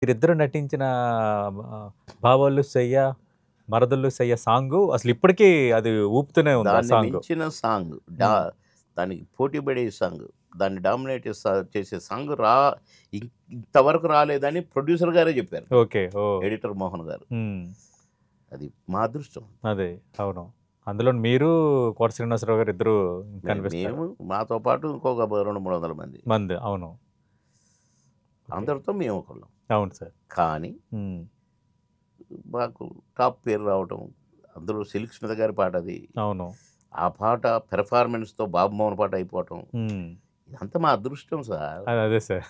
మీరిద్దరు నటించిన 'బావోళ్ళు సెయ్య', 'మరదళ్ళు సెయ్య' సాంగు అసలు ఇప్పటికీ అది ఊపుతూనే ఉంది ఆ దాన్ని సాంగు. మించిన సాంగ్ హ్మ్. దానికి పోటీ పడే సాంగ్, దాన్ని డామినేట్ చేసే సాంగ్ ఇంతవరకు రాలేదని ప్రొడ్యూసర్ గారే చెప్పారు. ఓకే. ఓహ్! ఎడిటర్ మోహన్ గారు. హ్మ్. అది మా అదృష్టం. అదే. అవును. అందులోను మీరు, కోట శ్రీనివాసరావు గారు ఇద్దరు కనిపిస్తారు. మేము మాతో పాటు ఇంకొక 200, 300 మంది. మంది. అవును. ఓకే. అందరితో మేము ఒకళ్ళం. అవును సార్. కానీ హ్మ్. మాకు టాప్ పేరు రావటం, అందులో సిల్క్ స్మిత గారి పాట అది. అవును. ఆ పాట పెర్ఫార్మెన్స్‌తో బాబు మోహన్ పాట అయిపోవటం. హ్మ్. ఇదంతా మా అదృష్టం సార్. అదే సార్.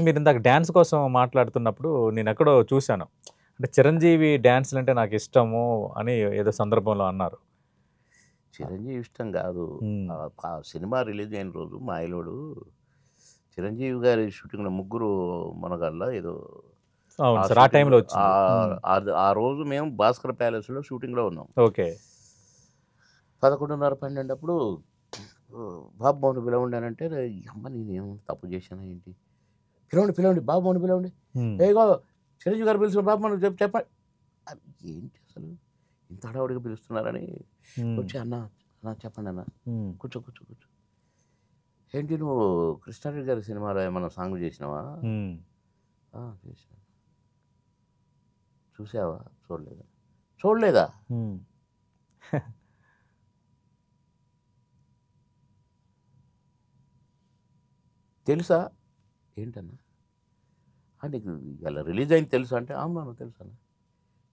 మీరిందాక డాన్స్ కోసం మాట్లాడుతున్నప్పుడు నేనెక్కడో చూసాను. అంటే చిరంజీవి డాన్స్‌లంటే నాకిష్టము అని ఏదో సందర్భంలో అన్నారు. చిరంజీవి ఇష్టం గాదు. హ్మ్. ఆ సినిమా రిలీజ్ అయిన రోజు మా అయలోడు చిరంజీవి గారి షూటింగ్‌లో 'ముగ్గురు మనగాళ్ళ' ఏదో అవును ఆ సార్. ఆ షూటింగ్‌లో టైంలో వచ్చింది. హ్మ్. ఆ రోజు మేము భాస్కర్ ప్యాలెస్‌లో షూటింగ్‌లో ఉన్నాం. ఓకే. 11:30, 12 అప్పుడు బాబు మోహన్ పిలవండి అనంటే, "యమ్మ నేనేం తప్పు చేశానా ఏంటి? పిలవండి, పిలవండి బాబు మోహన్ పిలవండి. హ్మ్. ఇగో చిరంజీవి గారు పిలుస్తున్నారు బాబు మోహన్ చెప్పండి." అది ఏంటి అసలు ఇంత హడావుడిగా పిలుస్తున్నారని హ్మ్. వచ్చి, "అన్న, అన్న చెప్పండి అన్న. హ్మ్. కూర్చో, కూర్చో, కూర్చో. ఏంటి నువ్వు కృష్ణారెడ్డి గారి సినిమాలో ఏమన్నా సాంగ్ చేసినావా?" హ్మ్. "ఆ! చేశాను." "చూసావా? చూడలేదా?" "చూడలేదా? హ్మ్. తెలుసా?" "ఏంటన్నా?" నీకు ఇలా రిలీజ్ అయింది తెలుసా?" అంటే, "అవునవును తెలుసన్న."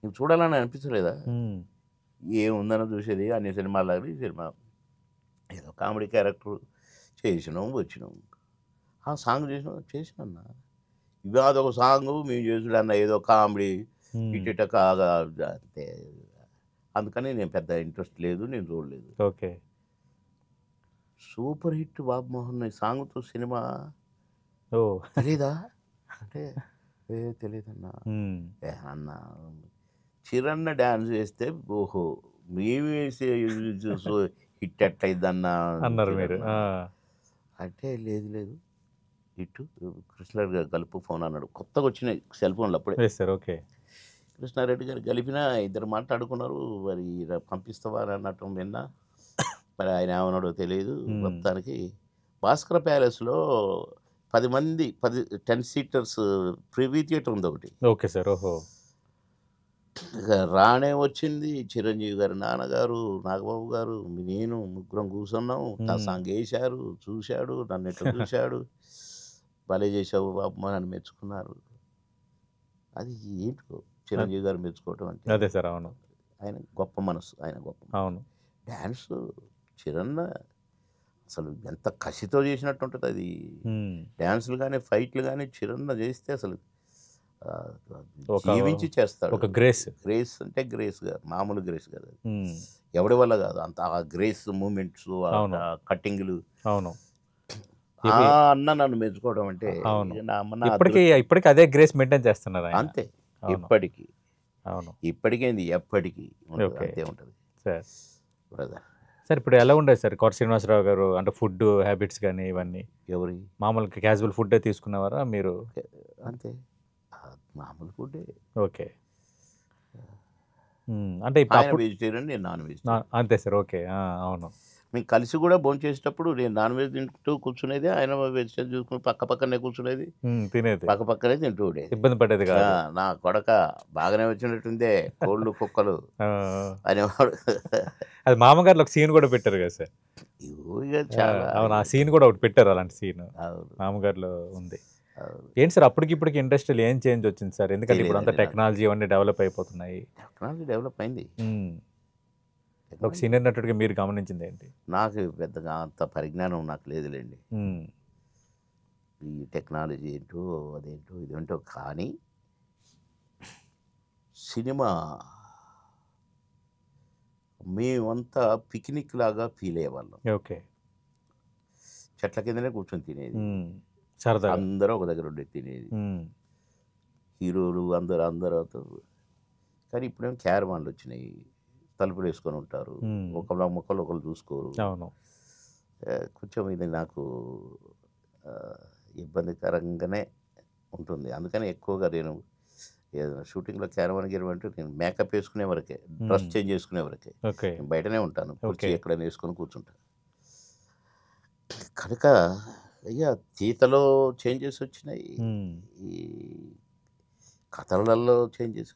"నీకు చూడాలని అనిపించలేదా?" హ్మ్. "ఏముందన్న చూసేది అన్ని సినిమాలాగా ఈ సినిమా ఏదో కామెడీ క్యారెక్టర్ చేసినాం, వచ్చినాం." "ఆ! సాంగ్ చేసినావా?" "చేసినన్నా." "ఇగ అదొక సాంగు మేము చేసుడన్న ఏదో కామెడీ హ్మ్. ఇటిట కాగా అంతే. అందుకని నేను పెద్ద ఇంట్రెస్ట్ లేదు. నేను చూడలేదు." ఓకే. సూపర్ హిట్ 'బాబు మోహన్' ఈ సాంగ్‌తో సినిమా ఓహ్! తెలీదా? అంటే, తెలీదన్నా." హ్మ్. అన్నా చిరన్న డాన్స్ వేస్తే ఓహో! మేమేసే సో హిట్ ఎట్లయిద్దన్నా అన్నారు మీరు. చిరన్న. ఆ! అంటే లేదు లేదు. ఇటు కృష్ణారెడ్డి గారు కలుపు ఫోన్ అన్నాడు. కొత్తగొచ్చినాయి సెల్ ఫోన్‌లు అప్పుడే. వేశారు. ఓకే. కృష్ణారెడ్డి గారు కలిపినా ఇద్దరు మాట్లాడుకున్నారు. మరి పంపిస్తావా అని అన్నట్టు విన్నా. మరి ఆయన ఏమన్నాడో తెలీదు. హ్మ్. మొత్తానికి భాస్కర ప్యాలెస్‌లో 10 మంది 10 సీటర్స్ ప్రివ్యూ థియేటర్ ఉందొకటి. Okay sir. ఓహో! ఇక రానే వచ్చింది. చిరంజీవి గారి నాన్నగారు, నాగబాబు గారు, నేను ముగ్గురం కూర్చున్నాం. ఆ హ్మ్. సాంగ్ ఏశారు. చూశాడు. నన్నిట్లా చూశాడు. భలే చేశావు బాబు అని మెచ్చుకున్నారు. అది ఏంటో అద్ చిరంజీవి గారు మెచ్చుకోవటం అంటే అదే సార్. అవును. ఆయన గొప్ప మనసు. ఆయన గొప్ప మనసు. అవును. డాన్సు చిరన్న అసలు ఎంత కసితో చేసినట్టుంటదది. హ్మ్. డాన్సులు గాని, ఫైట్‌లు గాని చిరన్న చేస్తే అసలు ఆహ్, ఒక జీవించి చేస్తాడు. ఒక గ్రేస్. గ్రేస్ అంటే గ్రేస్ కాదు. మామూలు గ్రేస్ కాదు అది. హ్మ్. ఎవడి వల్ల కాదు. అంత ఆ గ్రేస్ మూవ్‌మెంట్స్ అవును. కట్టింగులు. అవును. ఆ ఇవి అన్న నన్ను మెచ్చుకోవడం అంటే అవును. ఇక నా ఇప్పటికి అదృష్టం. ఇప్పటికి అదే గ్రేస్ మెయింటైన్ చేస్తున్నారాయన. అంతే. అవును. ఇప్పటికి. అవును. ఇప్పటికేంది ఎప్పటికి ఉంటది. ఓకే. అంతే ఉంటది. సార్. బ్రదర్. సార్ ఇప్పుడు ఎలా ఉండేది సార్ 'కోట శ్రీనివాసరావు' గారు అంటే ఫుడ్డు హ్యాబిట్స్ గాని ఇవన్నీ? ఎవరి మామూలుగా క్యాజువల్ ఫుడ్డే తీసుకునేవారా మీరు? అంతే. మామూలు ఫుడ్డే. ఓకే. హ్మ్. అంటే ఇప్పుడు ఆయన అప్పుడు వెజిటేరియన్. నేను నాన్ వెజిటేరియన్. అంతే సార్. ఓకే. ఆ! అవును. మేము కలిసి కూడా భోంచేసేటప్పుడు నేను నాన్ వెజ్ తింటూ కూర్చునేది. ఆయన వెజిటేరియన్ చూసుకొని పక్కనే కూర్చునేది. హ్మ్. తినేది. పక్కనే తింటూ ఉండేది. ఇబ్బంది పడేది ఆ! కాదు. నా కొడకా బాగానే వచ్చినట్టుందే కోళ్ళు, కుక్కలు ఆ! ఆ! అనేవాడు. అది మామగారులో ఒక సీన్ కూడా పెట్టారు కదా సార్. ఇక ఆ! చాలా అవును. ఆ సీన్ కూడా ఒకటి పెట్టారు అలాంటి సీను. అవును. 'మామగారులో' ఉంది. అవును. ఏంటి సార్ అప్పటికి ఇప్పటికి ఇండస్ట్రీలో ఏం చేంజ్ వచ్చింది సార్? ఎందుకంటే ఇప్పుడంతా తెలీదండి నాకు. టెక్నాలజీ ఇవన్నీ డెవలప్ అయిపోతున్నాయి. టెక్నాలజీ డెవలప్ అయింది. హ్మ్. ఒక టెక్నాలజీ సీనియర్ నటుడిగా మీరు గమనించిందేంటి? నాకు పెద్దగా అంత పరిజ్ఞానం నాకు లేదులెండి. హ్మ్. ఈ టెక్నాలజీ ఏంటో, అదేంటో, ఇదేంటో కానీ సినిమా మేమంతా పిక్నిక్ లాగా ఫీల్ అయ్యేవాళ్ళం. ఓకే. చెట్ల కిందనే కూర్చొని తినేది. హ్మ్. సరదాగా. అందరూ ఒక దగ్గర ఉండి తినేది. హ్మ్. హీరోలు అందరూ కానీ ఇప్పుడేమో క్యారవాన్‌లొచ్చినాయి. తలుపులేసుకొని ఉంటారు. హ్మ్. ఒకళ్ళ మొఖాలు ఒకళ్ళు చూసుకోరు. అవును. కొంచెం ఇది నాకు ఆహ్, ఇబ్బందికరంగానే ఉంటుంది. అందుకని ఎక్కువగా నేను ఏదైనా షూటింగ్‌లో క్యారవాన్ గిరవంటే నేను మేకప్ వేసుకునే వరకే, డ్రెస్ చేంజ్ చేసుకునే వరకే. ఓకే. నేను బయటనే ఉంటాను. కుర్చీ ఓకే. ఎక్కడైనా వేసుకొని కూర్చుంటా. కనుక ఇక గీతలో చేంజెస్ వచ్చినాయి. హ్మ్. ఈ కథలలో చేంజెస్